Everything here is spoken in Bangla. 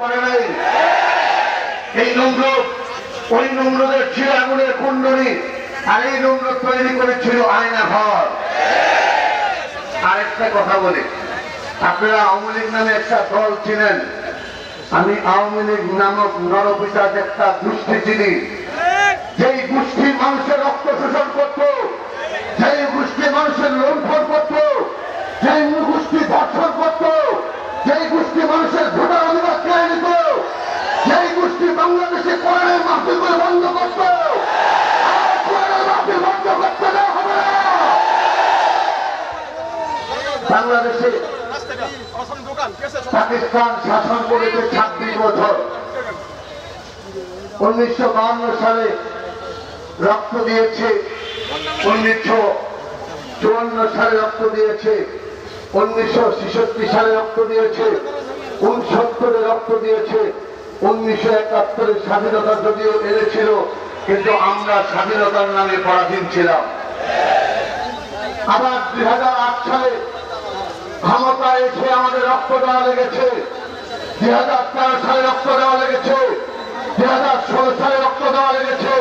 করে নাই। এই নমরুদ ওই নমরুদের ছিল আগুনের কুণ্ডলী, আর এই নমরুদ তৈরি করেছিল আয়না ঘর। আরেকটা কথা বলি, আপনারা আওয়ামী লীগ নামে একটা দল ছিলেন, আমি আওয়ামী লীগ নামক নরপিশাচ একটা গোষ্ঠী চিনি, যেই গোষ্ঠী মানুষের রক্ত শোষণ করত, যেই গোষ্ঠী মানুষের লুণ্ঠন করত, যেই গোষ্ঠী ধর্ষণ করত, যেই গোষ্ঠী মানুষের ভোটার অধিকার কেড়ে নিত, যেই গোষ্ঠী বাংলাদেশে কোরআনের মাহফিলগুলো বন্ধ করত, কোরআনের মাহফিল বন্ধ করতে দেওয়া হবে না। বাংলাদেশে পাকিস্তান শাসন করেছে 26 বছর। 1952 সালে রক্ত দিয়েছে, 1954 সালে রক্ত দিয়েছে, 1966 সালে রক্ত দিয়েছে, 69 রক্ত দিয়েছে, 1971 স্বাধীনতা যদিও এনেছিল, কিন্তু আমরা স্বাধীনতার নামে পরাধীন ছিলাম। আবার 2008 সালে ক্ষমতা এসে আমাদের রক্ত দেওয়া লেগেছে, 2013 সালে রক্ত দেওয়া লেগেছে, 2016 সালে রক্ত দেওয়া লেগেছে,